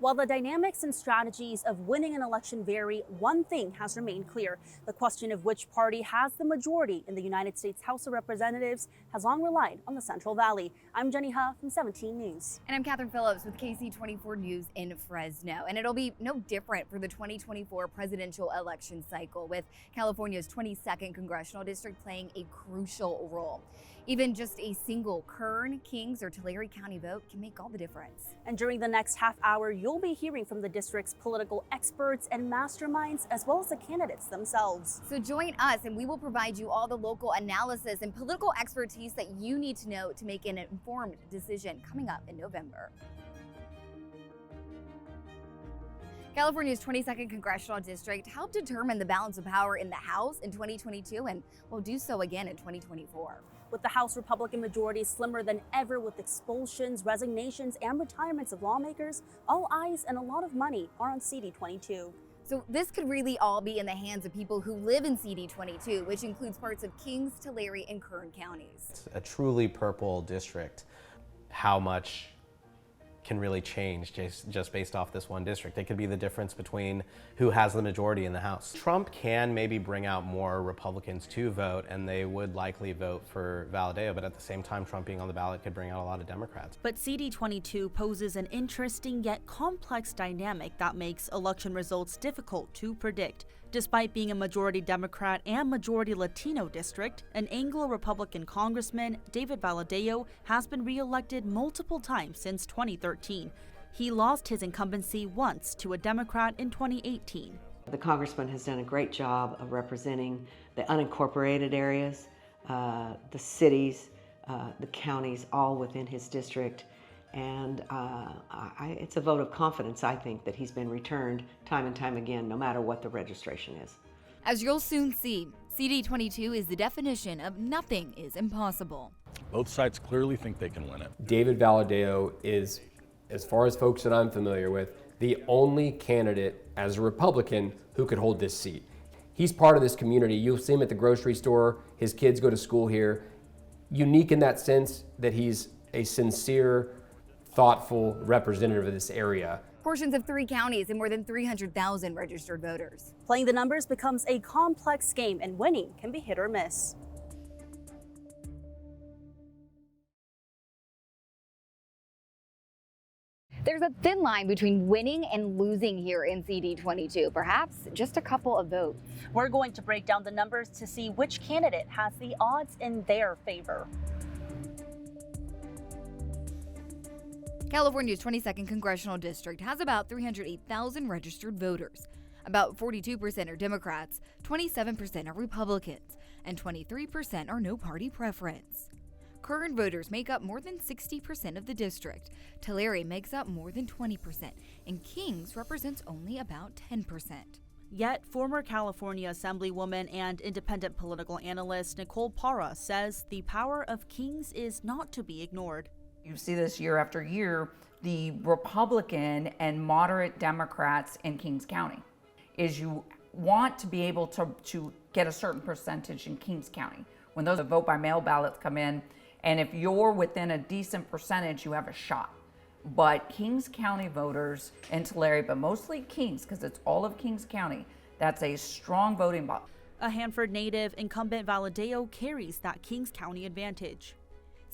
While the dynamics and strategies of winning an election vary, one thing has remained clear. The question of which party has the majority in the United States House of Representatives has long relied on the Central Valley. I'm Jenny Huff from 17 News. And I'm Catherine Phillips with KC24 News in Fresno. And it'll be no different for the 2024 presidential election cycle, with California's 22nd Congressional District playing a crucial role. Even just a single Kern, Kings, or Tulare County vote can make all the difference. And during the next half hour, you'll be hearing from the district's political experts and masterminds, as well as the candidates themselves. So join us and we will provide you all the local analysis and political expertise that you need to know to make an informed decision coming up in November. California's 22nd Congressional District helped determine the balance of power in the House in 2022 and will do so again in 2024. With the House Republican majority slimmer than ever, with expulsions, resignations, and retirements of lawmakers, all eyes and a lot of money are on CD22. So this could really all be in the hands of people who live in CD22, which includes parts of Kings, Tulare, and Kern counties. It's a truly purple district. How much can really change just based off this one district? It could be the difference between who has the majority in the House. Trump can maybe bring out more Republicans to vote, and they would likely vote for Valadao, but at the same time, Trump being on the ballot could bring out a lot of Democrats. But CD22 poses an interesting yet complex dynamic that makes election results difficult to predict. Despite being a majority Democrat and majority Latino district, an Anglo-Republican congressman, David Valadao, has been re-elected multiple times since 2013. He lost his incumbency once to a Democrat in 2018. The congressman has done a great job of representing the unincorporated areas, the cities, the counties, all within his district. And it's a vote of confidence, I think, that he's been returned time and time again, no matter what the registration is. As you'll soon see, CD22 is the definition of nothing is impossible. Both sides clearly think they can win it. David Valadao is, as far as folks that I'm familiar with, the only candidate as a Republican who could hold this seat. He's part of this community. You'll see him at the grocery store. His kids go to school here. Unique in that sense that he's a sincere, thoughtful representative of this area. Portions of 3 counties and more than 300,000 registered voters. Playing the numbers becomes a complex game, and winning can be hit or miss. There's a thin line between winning and losing here in CD22, perhaps just a couple of votes. We're going to break down the numbers to see which candidate has the odds in their favor. California's 22nd Congressional District has about 308,000 registered voters. About 42% are Democrats, 27% are Republicans, and 23% are no party preference. Current voters make up more than 60% of the district. Tulare makes up more than 20%, and Kings represents only about 10%. Yet, former California Assemblywoman and independent political analyst Nicole Parra says the power of Kings is not to be ignored. You see this year after year, the Republican and moderate Democrats in Kings County is you want to be able to get a certain percentage in Kings County. When those vote by mail ballots come in, and if you're within a decent percentage, you have a shot. But Kings County voters in Tulare, but mostly Kings, because it's all of Kings County, that's a strong voting bloc. A Hanford native, incumbent Valadao carries that Kings County advantage.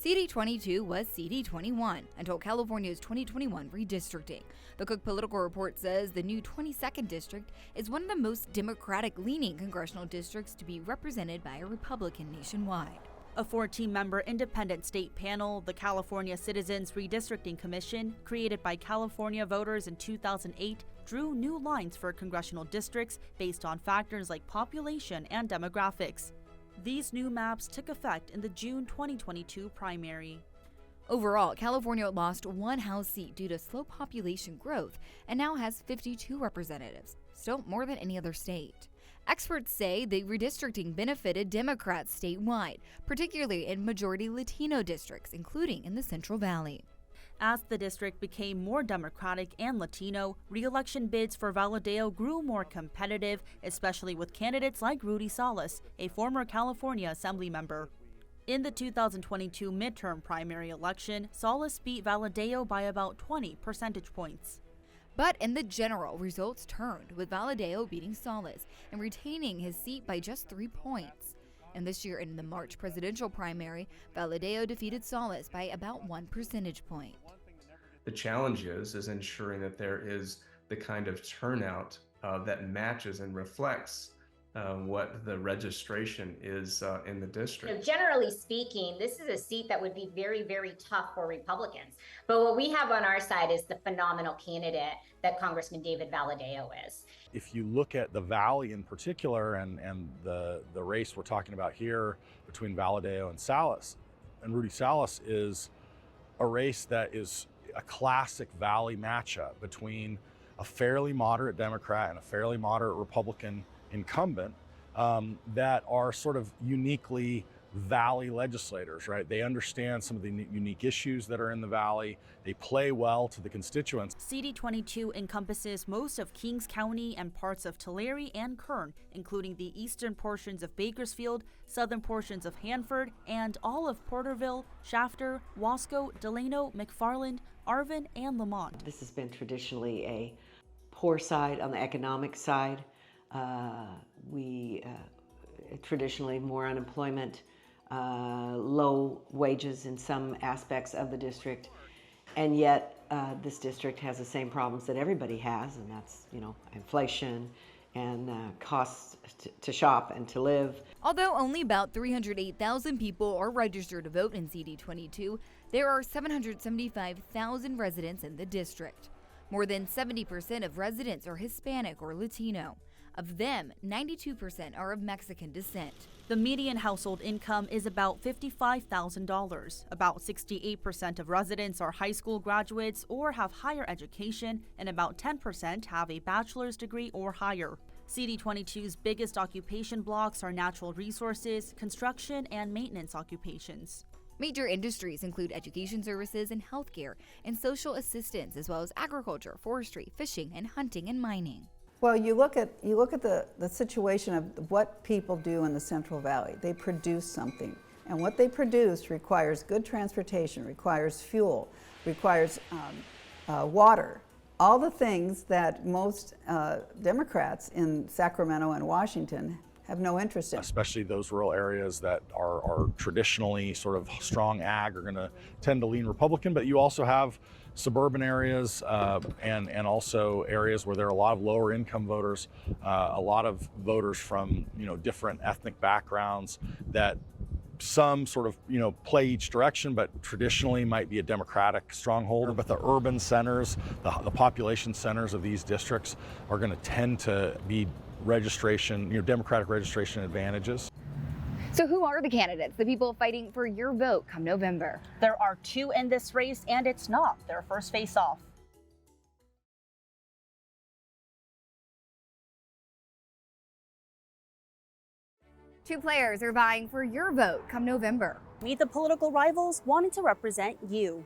CD22 was CD21 until California's 2021 redistricting. The Cook Political Report says the new 22nd District is one of the most Democratic-leaning congressional districts to be represented by a Republican nationwide. A 14-member independent state panel, the California Citizens Redistricting Commission, created by California voters in 2008, drew new lines for congressional districts based on factors like population and demographics. These new maps took effect in the June 2022 primary. Overall, California lost 1 House seat due to slow population growth and now has 52 representatives, still more than any other state. Experts say the redistricting benefited Democrats statewide, particularly in majority Latino districts, including in the Central Valley. As the district became more Democratic and Latino, re-election bids for Valadao grew more competitive, especially with candidates like Rudy Salas, a former California Assembly member. In the 2022 midterm primary election, Salas beat Valadao by about 20 percentage points. But in the general, results turned, with Valadao beating Salas and retaining his seat by just 3 points. And this year in the March presidential primary, Valadao defeated Salas by about 1 percentage point. The challenge is ensuring that there is the kind of turnout that matches and reflects what the registration is in the district. Generally speaking, this is a seat that would be very, very tough for Republicans. But what we have on our side is the phenomenal candidate that Congressman David Valadao is. If you look at the Valley in particular and the race we're talking about here between Valadao and Salas, and Rudy Salas is a race that is a classic Valley matchup between a fairly moderate Democrat and a fairly moderate Republican incumbent that are sort of uniquely Valley legislators, right? They understand some of the unique issues that are in the Valley. They play well to the constituents. CD22 encompasses most of Kings County and parts of Tulare and Kern, including the eastern portions of Bakersfield, southern portions of Hanford, and all of Porterville, Shafter, Wasco, Delano, McFarland, Arvin, and Lamont. This has been traditionally a poor side on the economic side. We traditionally more unemployment, low wages in some aspects of the district, and yet this district has the same problems that everybody has, and that's, you know, inflation and costs to shop and to live. Although only about 308,000 people are registered to vote in CD22, there are 775,000 residents in the district. More than 70% of residents are Hispanic or Latino. Of them, 92% are of Mexican descent. The median household income is about $55,000. About 68% of residents are high school graduates or have higher education, and about 10% have a bachelor's degree or higher. CD22's biggest occupation blocks are natural resources, construction, and maintenance occupations. Major industries include education services and healthcare, and social assistance, as well as agriculture, forestry, fishing, and hunting and mining. Well, you look at the situation of what people do in the Central Valley. They produce something, and what they produce requires good transportation, requires fuel, requires water, all the things that most Democrats in Sacramento and Washington have no interest in. Especially those rural areas that are traditionally sort of strong ag are going to tend to lean Republican, but you also have suburban areas and also areas where there are a lot of lower income voters, a lot of voters from, you know, different ethnic backgrounds that some sort of, you know, play each direction, but traditionally might be a Democratic stronghold. But the urban centers, the population centers of these districts are going to tend to be registration, you know, Democratic registration advantages. So who are the candidates, the people fighting for your vote come November? There are 2 in this race, and it's not their first face-off. Two players are vying for your vote come November. Meet the political rivals wanting to represent you.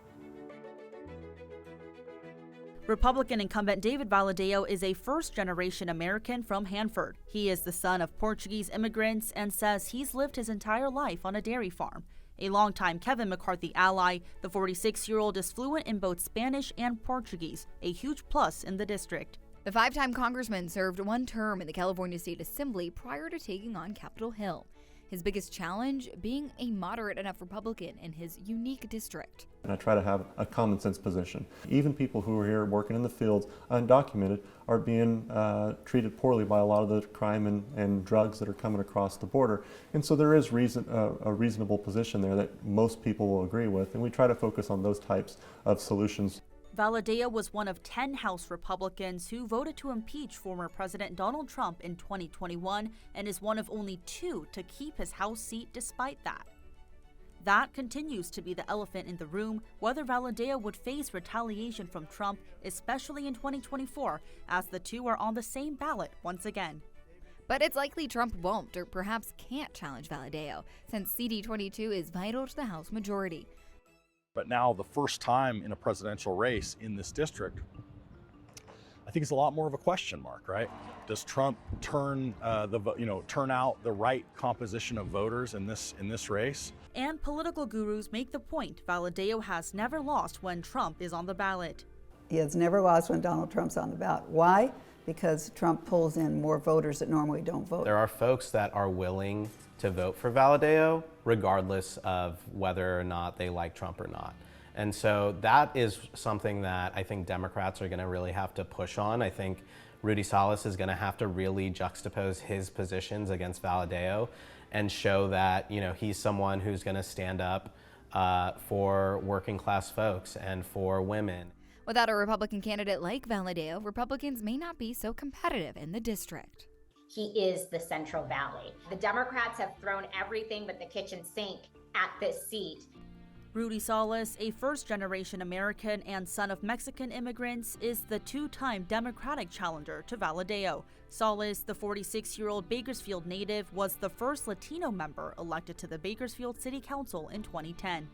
Republican incumbent David Valadao is a first-generation American from Hanford. He is the son of Portuguese immigrants and says he's lived his entire life on a dairy farm. A longtime Kevin McCarthy ally, the 46-year-old is fluent in both Spanish and Portuguese, a huge plus in the district. The 5-time congressman served 1 term in the California State Assembly prior to taking on Capitol Hill. His biggest challenge being a moderate enough Republican in his unique district. And I try to have a common sense position. Even people who are here working in the fields, undocumented, are being treated poorly by a lot of the crime and drugs that are coming across the border. And so there is a reasonable position there that most people will agree with, and we try to focus on those types of solutions. Valadao was one of 10 House Republicans who voted to impeach former President Donald Trump in 2021 and is one of only 2 to keep his House seat despite that. That continues to be the elephant in the room, whether Valadao would face retaliation from Trump, especially in 2024, as the 2 are on the same ballot once again. But it's likely Trump won't or perhaps can't challenge Valadao, since CD22 is vital to the House majority. But now the first time in a presidential race in this district, I think it's a lot more of a question mark, right? Does Trump turn out the right composition of voters in this race? And political gurus make the point Valadao has never lost when Trump is on the ballot. He has never lost when Donald Trump's on the ballot. Why? Because Trump pulls in more voters that normally don't vote. There are folks that are willing to vote for Valadao regardless of whether or not they like Trump or not. And so that is something that I think Democrats are going to really have to push on. I think Rudy Salas is going to have to really juxtapose his positions against Valadao and show that, you know, he's someone who's going to stand up for working class folks and for women. Without a Republican candidate like Valadao, Republicans may not be so competitive in the district. He is the Central Valley. The Democrats have thrown everything but the kitchen sink at this seat. Rudy Salas, a first-generation American and son of Mexican immigrants, is the two-time Democratic challenger to Valadao. Salas, the 46-year-old Bakersfield native, was the first Latino member elected to the Bakersfield City Council in 2010.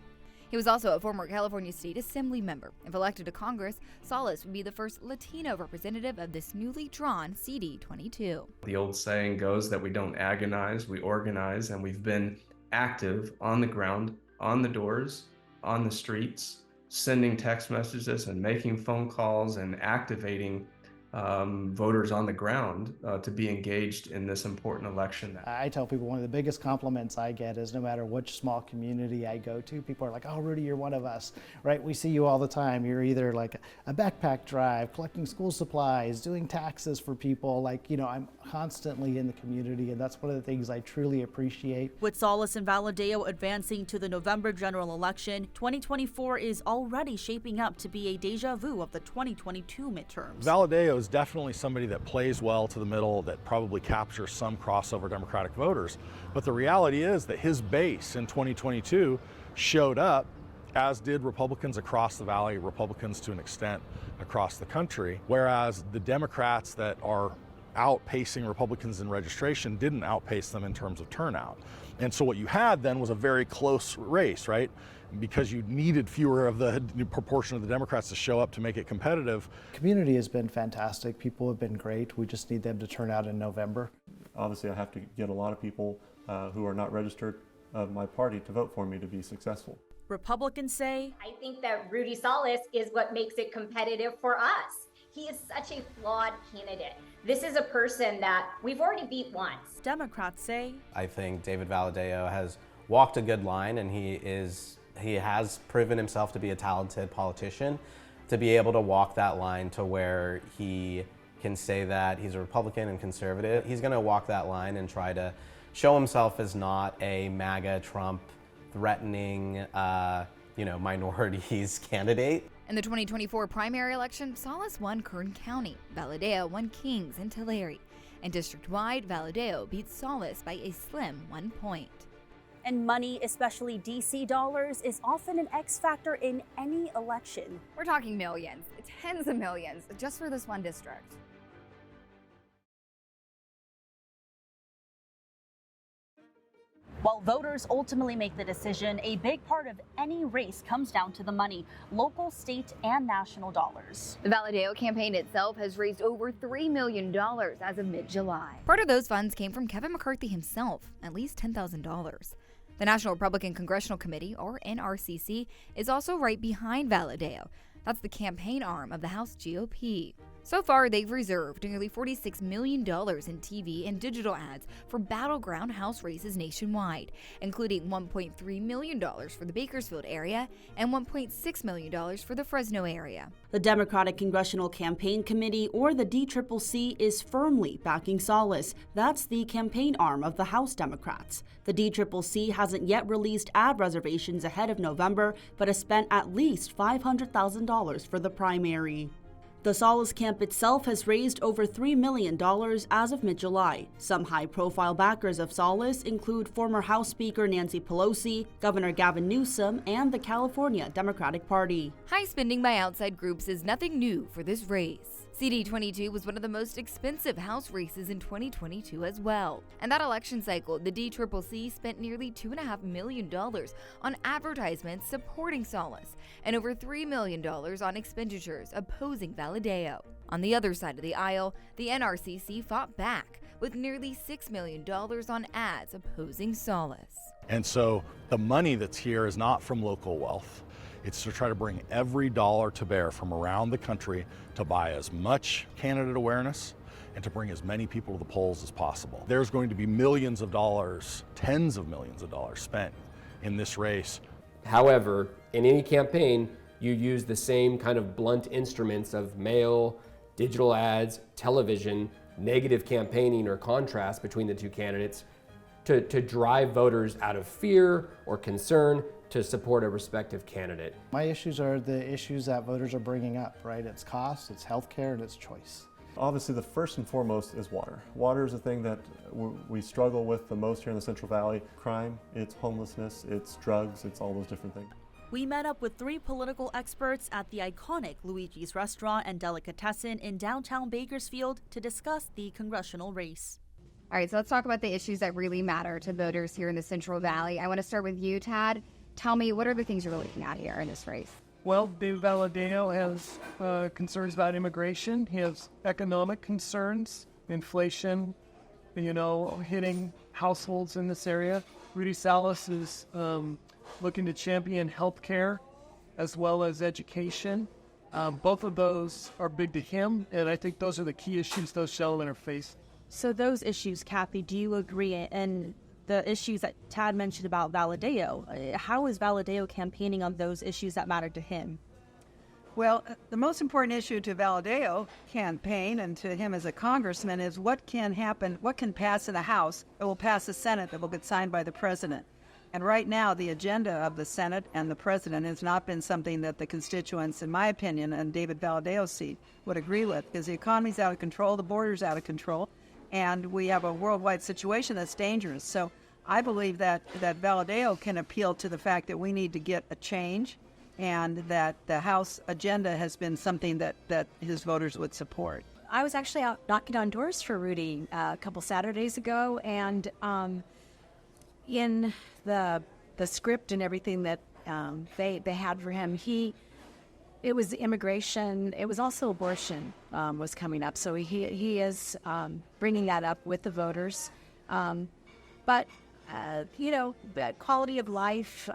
He was also a former California State Assembly member. If elected to Congress, Salas would be the first Latino representative of this newly drawn CD22. The old saying goes that we don't agonize, we organize, and we've been active on the ground, on the doors, on the streets, sending text messages and making phone calls and activating voters on the ground to be engaged in this important election. I tell people one of the biggest compliments I get is no matter which small community I go to, people are like, oh, Rudy, you're one of us, right? We see you all the time. You're either like a backpack drive, collecting school supplies, doing taxes for people. Like, you know, I'm constantly in the community, and that's one of the things I truly appreciate. With Salas and Valadao advancing to the November general election, 2024 is already shaping up to be a deja vu of the 2022 midterms. Valadao is definitely somebody that plays well to the middle, that probably captures some crossover Democratic voters. But the reality is that his base in 2022 showed up, as did Republicans across the valley, Republicans to an extent across the country, whereas the Democrats that are outpacing Republicans in registration didn't outpace them in terms of turnout. And so what you had then was a very close race, right? Because you needed fewer of the proportion of the Democrats to show up to make it competitive. Community has been fantastic. People have been great. We just need them to turn out in November. Obviously, I have to get a lot of people who are not registered of my party to vote for me to be successful. Republicans say, I think that Rudy Salas is what makes it competitive for us. He is such a flawed candidate. This is a person that we've already beat once. Democrats say, I think David Valadao has walked a good line, and he has proven himself to be a talented politician, to be able to walk that line to where he can say that he's a Republican and conservative. He's going to walk that line and try to show himself as not a MAGA Trump threatening, minorities candidate. In the 2024 primary election, Salas won Kern County. Valadao won Kings and Tulare. And district-wide, Valadao beat Salas by a slim 1 point. And money, especially DC dollars, is often an X factor in any election. We're talking millions, tens of millions, just for this one district. While voters ultimately make the decision, a big part of any race comes down to the money, local, state, and national dollars. The Valadao campaign itself has raised over $3 million as of mid-July. Part of those funds came from Kevin McCarthy himself, at least $10,000. The National Republican Congressional Committee, or NRCC, is also right behind Valadao. That's the campaign arm of the House GOP. So far, they've reserved nearly $46 million in TV and digital ads for battleground House races nationwide, including $1.3 million for the Bakersfield area and $1.6 million for the Fresno area. The Democratic Congressional Campaign Committee, or the DCCC, is firmly backing Salas. That's the campaign arm of the House Democrats. The DCCC hasn't yet released ad reservations ahead of November, but has spent at least $500,000 for the primary. The Salas camp itself has raised over $3 million as of mid-July. Some high-profile backers of Salas include former House Speaker Nancy Pelosi, Governor Gavin Newsom, and the California Democratic Party. High spending by outside groups is nothing new for this race. CD22 was one of the most expensive House races in 2022 as well. And that election cycle, the DCCC spent nearly $2.5 million on advertisements supporting Salas and over $3 million on expenditures opposing Valadao. On the other side of the aisle, the NRCC fought back with nearly $6 million on ads opposing Salas. And so the money that's here is not from local wealth. It's to try to bring every dollar to bear from around the country to buy as much candidate awareness and to bring as many people to the polls as possible. There's going to be millions of dollars, tens of millions of dollars spent in this race. However, in any campaign, you use the same kind of blunt instruments of mail, digital ads, television, negative campaigning or contrast between the two candidates to drive voters out of fear or concern to support a respective candidate. My issues are the issues that voters are bringing up, right? It's cost, it's healthcare, and it's choice. Obviously, the first and foremost is water. Water is the thing that we struggle with the most here in the Central Valley. Crime, it's homelessness, it's drugs, it's all those different things. We met up with 3 political experts at the iconic Luigi's Restaurant and Delicatessen in downtown Bakersfield to discuss the congressional race. All right, so let's talk about the issues that really matter to voters here in the Central Valley. I want to start with you, Tad. Tell me, what are the things you're looking at here in this race? Well, David Valadao has concerns about immigration. He has economic concerns, inflation, hitting households in this area. Rudy Salas is looking to champion health care as well as education. Both of those are big to him, and I think those are the key issues those gentlemen are facing. So those issues, Kathy, do you agree? And the issues that Tad mentioned about Valadao, how is Valadao campaigning on those issues that matter to him? Well, the most important issue to Valadao campaign and to him as a congressman is what can happen, what can pass in the House that will pass the Senate that will get signed by the president. And right now, the agenda of the Senate and the president has not been something that the constituents, in my opinion, and David Valadao's seat would agree with, because the economy's out of control, the border's out of control, and we have a worldwide situation that's dangerous. So I believe that Valadao can appeal to the fact that we need to get a change and that the House agenda has been something that his voters would support. I was actually out knocking on doors for Rudy a couple Saturdays ago, and in the script and everything that they had for him, it was immigration. It was also abortion was coming up. So he is bringing that up with the voters. But the quality of life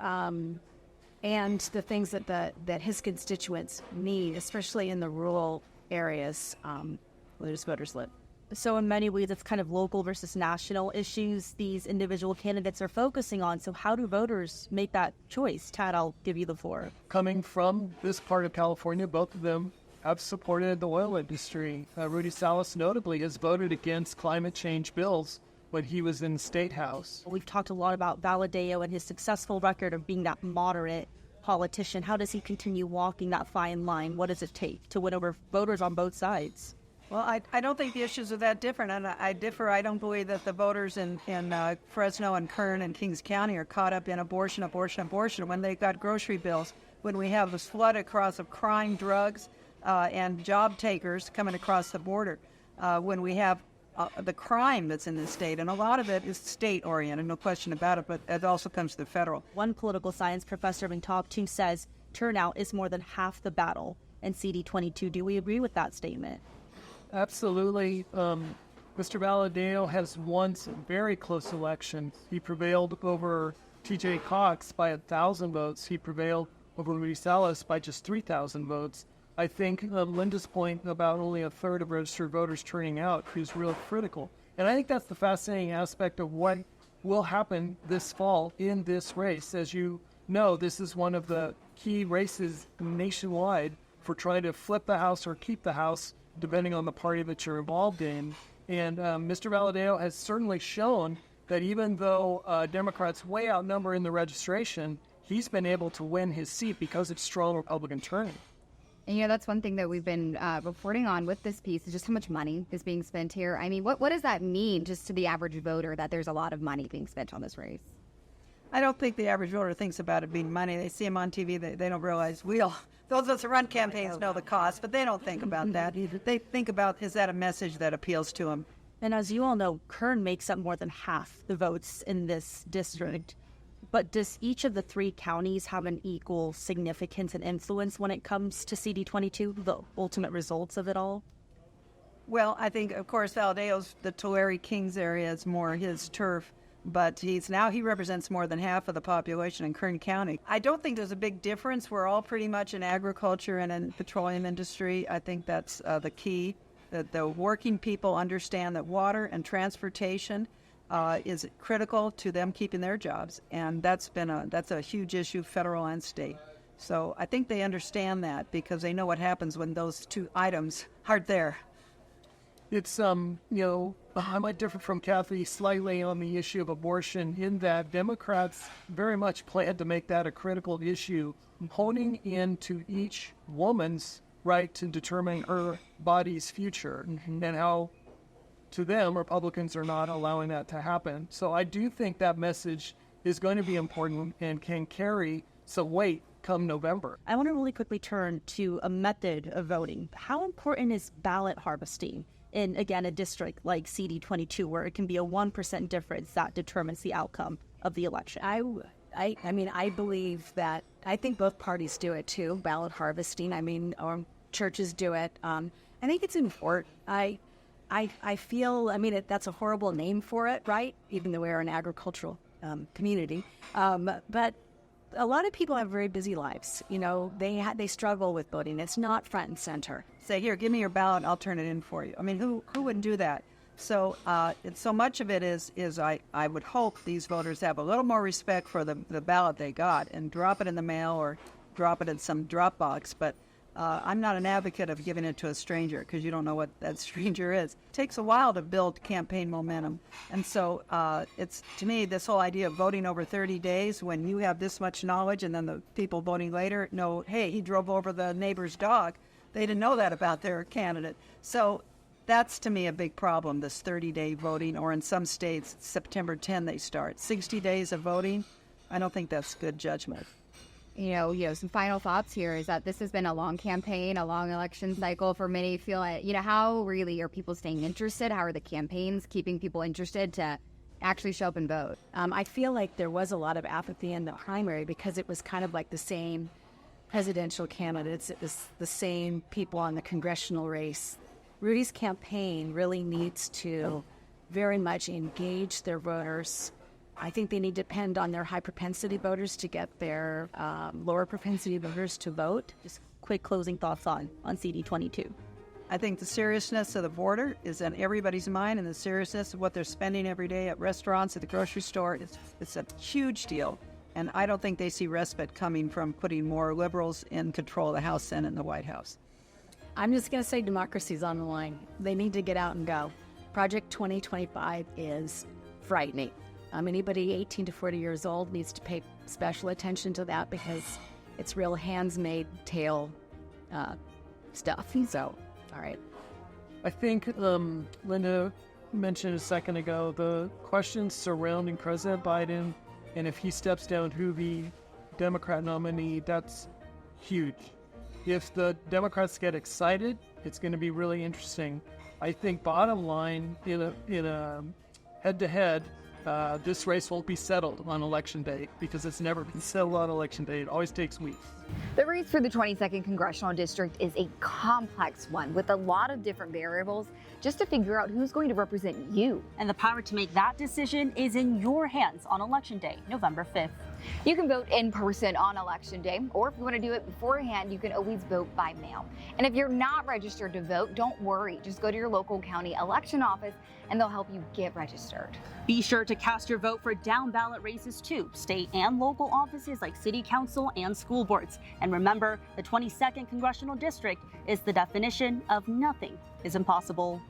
and the things that his constituents need, especially in the rural areas where his voters live. So in many ways, it's kind of local versus national issues these individual candidates are focusing on. So how do voters make that choice? Tad, I'll give you the floor. Coming from this part of California, both of them have supported the oil industry. Rudy Salas notably has voted against climate change bills when he was in the State House. We've talked a lot about Valadao and his successful record of being that moderate politician. How does he continue walking that fine line? What does it take to win over voters on both sides? Well, I don't think the issues are that different, and I differ. I don't believe that the voters in Fresno and Kern and Kings County are caught up in abortion when they got grocery bills, when we have this flood across of crime, drugs, and job takers coming across the border, when we have the crime that's in this state, and a lot of it is state-oriented, no question about it, but it also comes to the federal. One political science professor being talked to says turnout is more than half the battle in CD22. Do we agree with that statement? Absolutely. Mr. Valadao has won some very close elections. He prevailed over T.J. Cox by 1,000 votes. He prevailed over Rudy Salas by just 3,000 votes. I think Linda's point about only a third of registered voters turning out is real critical. And I think that's the fascinating aspect of what will happen this fall in this race. As you know, this is one of the key races nationwide for trying to flip the House or keep the House, depending on the party that you're involved in. And Mr. Valadao has certainly shown that even though Democrats way outnumber in the registration, he's been able to win his seat because it's strong Republican turning. And that's one thing that we've been reporting on with this piece is just how much money is being spent here. I mean, what does that mean just to the average voter that there's a lot of money being spent on this race? I don't think the average voter thinks about it being money. They see him on TV. They don't realize those of us who run campaigns know the cost, but they don't think about that. They think about, is that a message that appeals to them? And as you all know, Kern makes up more than half the votes in this district. But does each of the 3 counties have an equal significance and influence when it comes to CD22, the ultimate results of it all? Well, I think, of course, Valadao's, the Tulare Kings area is more his turf. but he represents more than half of the population in Kern County. I don't think there's a big difference. We're all pretty much in agriculture and in petroleum industry. I think that's the key, that the working people understand that water and transportation is critical to them keeping their jobs, and that's a huge issue, federal and state. So I think they understand that because they know what happens when those two items aren't there. It's, I might differ from Kathy slightly on the issue of abortion in that Democrats very much plan to make that a critical issue, honing into each woman's right to determine her body's future, and how, to them, Republicans are not allowing that to happen. So I do think that message is going to be important and can carry some weight come November. I want to really quickly turn to a method of voting. How important is ballot harvesting in, again, a district like CD22, where it can be a 1% difference that determines the outcome of the election? I believe that, I think both parties do it too, ballot harvesting. Or churches do it. I think it's important. I feel, that's a horrible name for it, right? Even though we're an agricultural community. But a lot of people have very busy lives. They struggle with voting. It's not front and center. Say, here, give me your ballot, I'll turn it in for you. Who wouldn't do that? So so much of it is I would hope these voters have a little more respect for the ballot they got and drop it in the mail or drop it in some drop box. But I'm not an advocate of giving it to a stranger because you don't know what that stranger is. It takes a while to build campaign momentum. And so it's, to me, this whole idea of voting over 30 days when you have this much knowledge and then the people voting later know, hey, he drove over the neighbor's dog. They didn't know that about their candidate. So that's, to me, a big problem, this 30-day voting, or in some states, September 10 they start. 60 days of voting, I don't think that's good judgment. Some final thoughts here is that this has been a long campaign, a long election cycle for many. Feel like, how really are people staying interested? How are the campaigns keeping people interested to actually show up and vote? I feel like there was a lot of apathy in the primary because it was kind of like the same presidential candidates. It was the same people on the congressional race. Rudy's campaign really needs to very much engage their voters. I think they need to depend on their high propensity voters to get their lower propensity voters to vote. Just quick closing thoughts on CD22. I think the seriousness of the border is on everybody's mind, and the seriousness of what they're spending every day at restaurants, at the grocery store, it's a huge deal. And I don't think they see respite coming from putting more liberals in control of the House, Senate, and the White House. I'm just going to say democracy's on the line. They need to get out and go. Project 2025 is frightening. Anybody 18 to 40 years old needs to pay special attention to that because it's real hands-made tail stuff. So, all right. I think Linda mentioned a second ago the questions surrounding President Biden, and if he steps down, who the Democrat nominee, that's huge. If the Democrats get excited, it's going to be really interesting. I think bottom line, in a head-to-head, this race won't be settled on Election Day because it's never been settled on Election Day. It always takes weeks. The race for the 22nd Congressional District is a complex one with a lot of different variables just to figure out who's going to represent you. And the power to make that decision is in your hands on Election Day, November 5th. You can vote in person on Election Day, or if you want to do it beforehand, you can always vote by mail. And if you're not registered to vote, don't worry. Just go to your local county election office and they'll help you get registered. Be sure to cast your vote for down ballot races too, state and local offices like city council and school boards. And remember, the 22nd Congressional District is the definition of nothing is impossible.